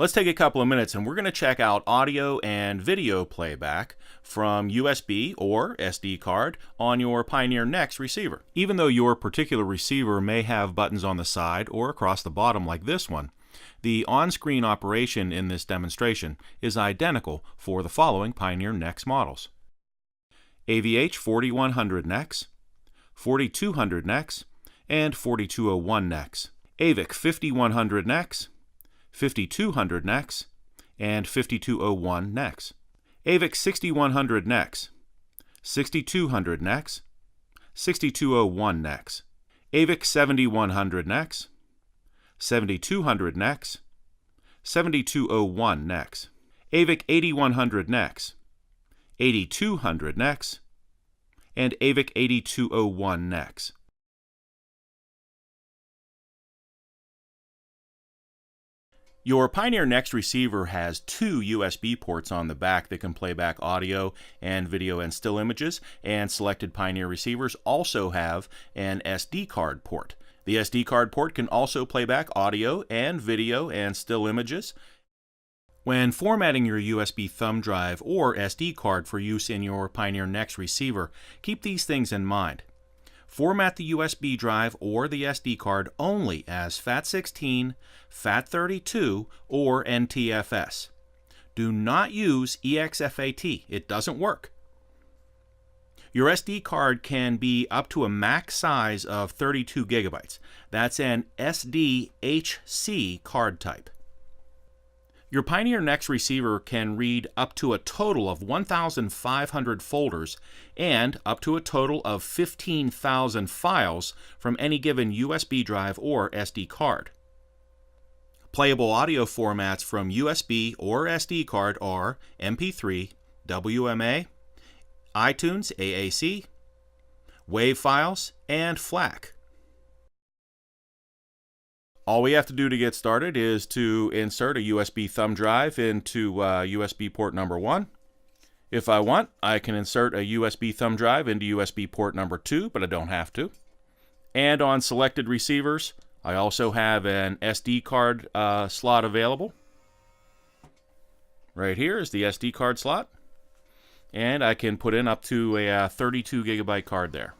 Let's take a couple of minutes and we're going to check out audio and video playback from USB or SD card on your Pioneer NEX receiver. Even though your particular receiver may have buttons on the side or across the bottom like this one, the on-screen operation in this demonstration is identical for the following Pioneer NEX models: AVH 4100 NEX, 4200 NEX, and 4201 NEX. AVIC 5100 NEX, 5200 NEX, and 5201 NEX. AVIC 6100 NEX, 6200 NEX, 6201 NEX. AVIC 7100 NEX, 7200 NEX, 7201 NEX. AVIC 8100 NEX, 8200 NEX, and AVIC 8201 NEX. Your Pioneer NEX receiver has two USB ports on the back that can play back audio and video and still images, and selected Pioneer receivers also have an SD card port. The SD card port can also play back audio and video and still images. When formatting your USB thumb drive or SD card for use in your Pioneer NEX receiver, keep these things in mind. Format the USB drive or the SD card only as FAT16, FAT32, or NTFS. Do not use EXFAT. It doesn't work. Your SD card can be up to a max size of 32 gigabytes. That's an SDHC card type. Your Pioneer NEX receiver can read up to a total of 1,500 folders and up to a total of 15,000 files from any given USB drive or SD card. Playable audio formats from USB or SD card are MP3, WMA, iTunes AAC, WAV files, and FLAC. All we have to do to get started is to insert a USB thumb drive into USB port number 1. If I want, I can insert a USB thumb drive into USB port number 2, but I don't have to. And on selected receivers, I also have an SD card slot available. Right here is the SD card slot. And I can put in up to a 32 gigabyte card there.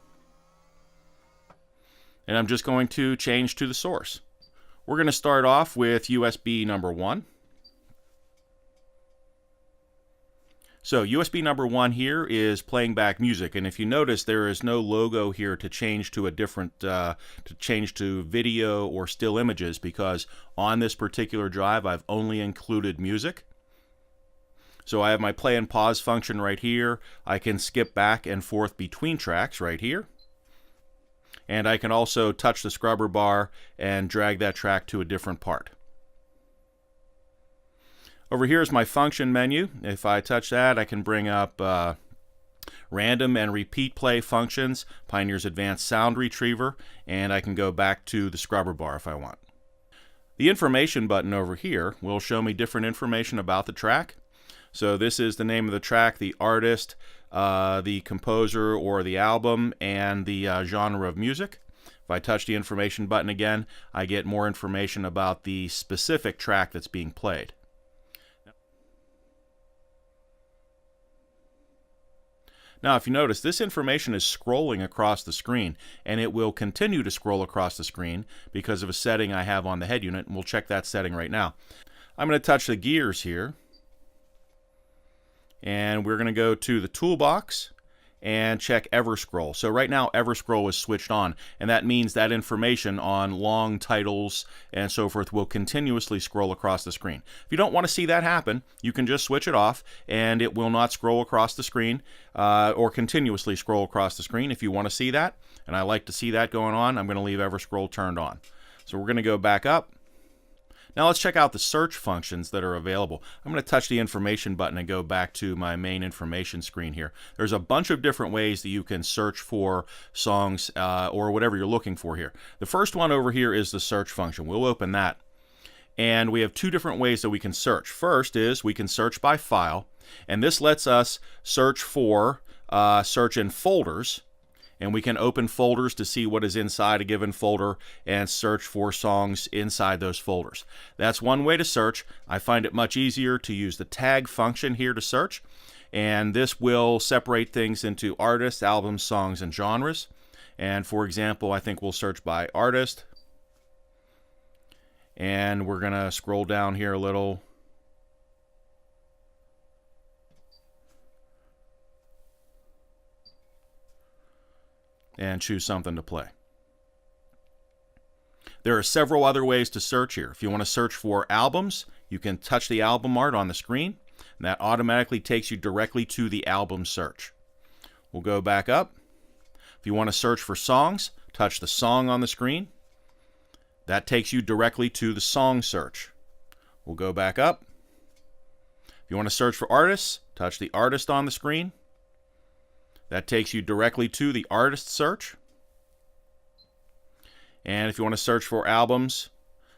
And I'm just going to change to the source. We're going to start off with USB number 1. So USB number 1 here is playing back music, and if you notice, there is no logo here to change to a different to change to video or still images, because on this particular drive I've only included music. So I have my play and pause function right here. I can skip back and forth between tracks right here. And I can also touch the scrubber bar and drag that track to a different part. Over here is my function menu. If I touch that, I can bring up random and repeat play functions, Pioneer's Advanced Sound Retriever, and I can go back to the scrubber bar if I want. The information button over here will show me different information about the track. So this is the name of the track, the artist, the composer or the album, and the genre of music. If I touch the information button again, I get more information about the specific track that's being played. Now, if you notice, this information is scrolling across the screen, and it will continue to scroll across the screen because of a setting I have on the head unit, and we'll check that setting right now. I'm going to touch the gears here. And we're going to go to the toolbox and check Everscroll. So right now Everscroll is switched on, and that means that information on long titles and so forth will continuously scroll across the screen. If you don't want to see that happen, you can just switch it off and it will not scroll across the screen or continuously scroll across the screen. If you want to see that, and I like to see that going on, I'm going to leave Everscroll turned on. So we're going to go back up. Now let's check out the search functions that are available. I'm going to touch the information button and go back to my main information screen here. There's a bunch of different ways that you can search for songs or whatever you're looking for here. The first one over here is the search function. We'll open that. And we have two different ways that we can search. First is we can search by file, and this lets us search for search in folders. and we can open folders to see what is inside a given folder and search for songs inside those folders. That's one way to search. I find it much easier to use the tag function here to search, and this will separate things into artists, albums, songs, and genres. And for example, I think we'll search by artist, and we're going to scroll down here a little. And choose something to play. There are several other ways to search here. If you want to search for albums, you can touch the album art on the screen, and that automatically takes you directly to the album search. We'll go back up. If you want to search for songs, touch the song on the screen. That takes you directly to the song search. We'll go back up. If you want to search for artists, touch the artist on the screen. That takes you directly to the artist search. And if you want to search for albums,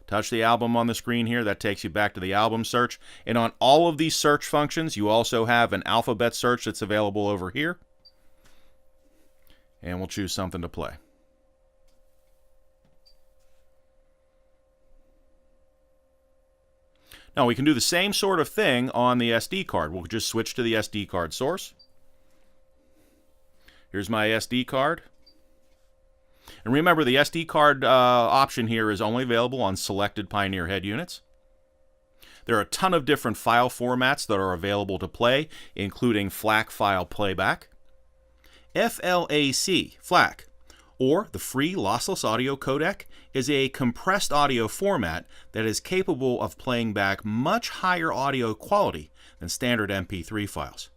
touch the album on the screen here. That takes you back to the album search. And on all of these search functions, you also have an alphabet search that's available over here. And we'll choose something to play. Now we can do the same sort of thing on the SD card. We'll just switch to the SD card source. Here's my SD card. And remember, the SD card option here is only available on selected Pioneer head units. There are a ton of different file formats that are available to play, including FLAC file playback, FLAC, FLAC, or the free lossless audio codec, is a compressed audio format that is capable of playing back much higher audio quality than standard MP3 files.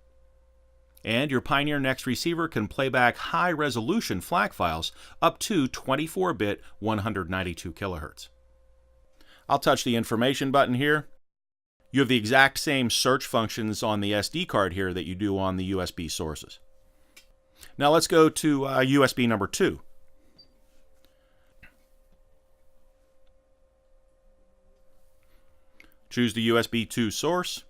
And your Pioneer NEX receiver can play back high-resolution FLAC files up to 24-bit 192 kilohertz. I'll touch the information button here. You have the exact same search functions on the SD card here that you do on the USB sources. Now let's go to USB number 2. Choose the USB 2 source.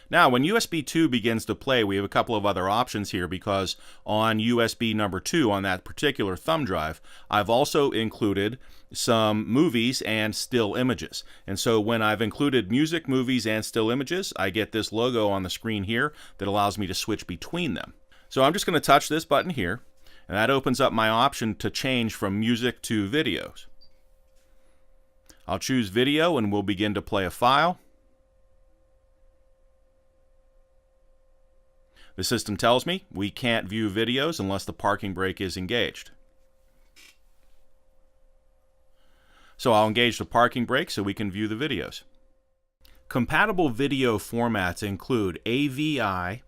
Now, when USB 2 begins to play, we have a couple of other options here, because on USB number 2, on that particular thumb drive, I've also included some movies and still images. And so when I've included music, movies, and still images, I get this logo on the screen here that allows me to switch between them. So I'm just going to touch this button here, and that opens up my option to change from music to videos. I'll choose video, and we'll begin to play a file. The system tells me we can't view videos unless the parking brake is engaged. So I'll engage the parking brake so we can view the videos. Compatible video formats include AVI,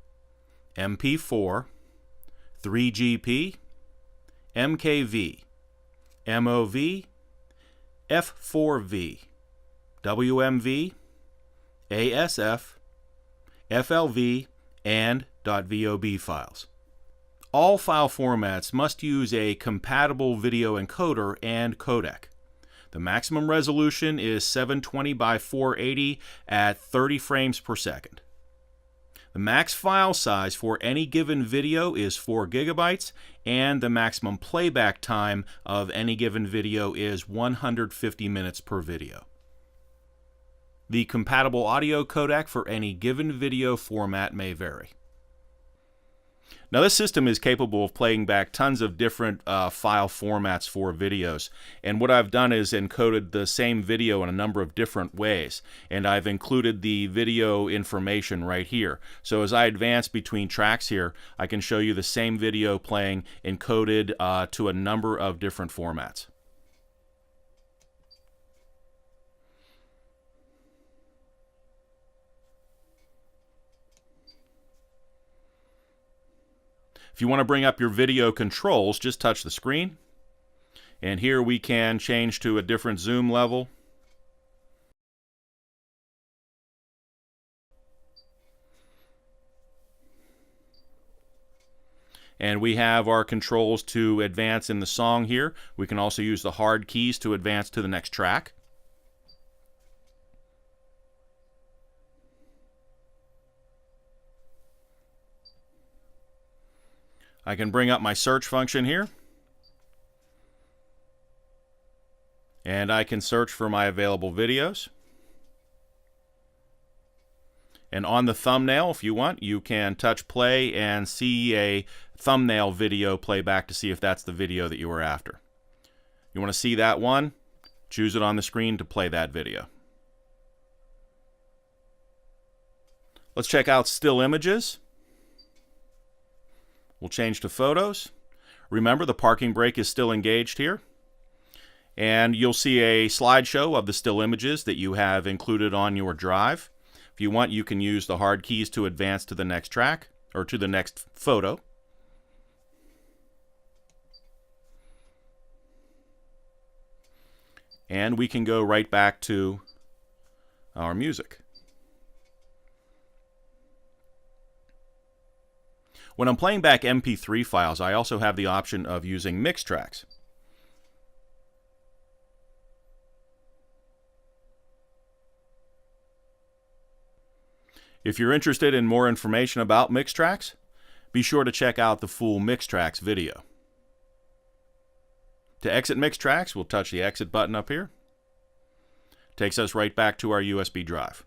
MP4, 3GP, MKV, MOV, F4V, WMV, ASF, FLV, and .vob files. All file formats must use a compatible video encoder and codec. The maximum resolution is 720 by 480 at 30 frames per second. The max file size for any given video is 4 gigabytes, and the maximum playback time of any given video is 150 minutes per video. The compatible audio codec for any given video format may vary. Now, this system is capable of playing back tons of different file formats for videos, and what I've done is encoded the same video in a number of different ways, and I've included the video information right here. So as I advance between tracks here, I can show you the same video playing encoded to a number of different formats. If you want to bring up your video controls, just touch the screen. And here we can change to a different zoom level. And we have our controls to advance in the song here. We can also use the hard keys to advance to the next track. I can bring up my search function here, and I can search for my available videos. And on the thumbnail, if you want, you can touch play and see a thumbnail video playback to see if that's the video that you were after. You want to see that one? Choose it on the screen to play that video. Let's check out still images. We'll change to photos. Remember, the parking brake is still engaged here. And you'll see a slideshow of the still images that you have included on your drive. If you want, you can use the hard keys to advance to the next track or to the next photo. And we can go right back to our music. When I'm playing back MP3 files, I also have the option of using mix tracks. If you're interested in more information about mix tracks, be sure to check out the full mix tracks video. To exit mix tracks, we'll touch the exit button up here. Takes us right back to our USB drive.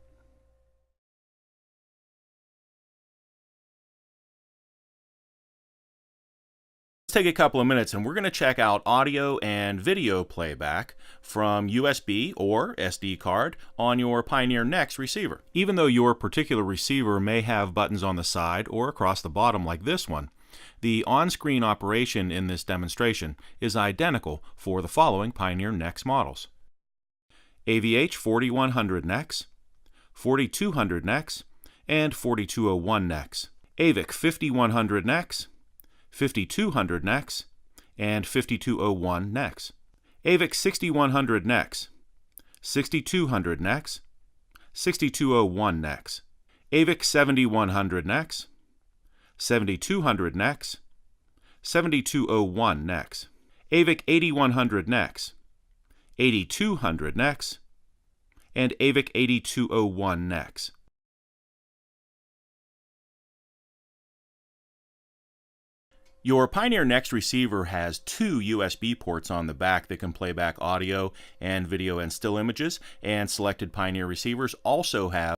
Let's take a couple of minutes and we're going to check out audio and video playback from USB or SD card on your Pioneer NEX receiver. Even though your particular receiver may have buttons on the side or across the bottom like this one, the on-screen operation in this demonstration is identical for the following Pioneer NEX models: AVH 4100 NEX, 4200 NEX, and 4201 NEX, AVIC 5100 NEX, 5200 NEX, and 5201 NEX, AVIC 6100 NEX, 6200 NEX, 6201 NEX, AVIC 7100 NEX, 7200 NEX, 7201 NEX, AVIC 8100 NEX, 8200 NEX, and AVIC 8201 NEX. Your Pioneer NEX receiver has two USB ports on the back that can play back audio and video and still images, and selected Pioneer receivers also have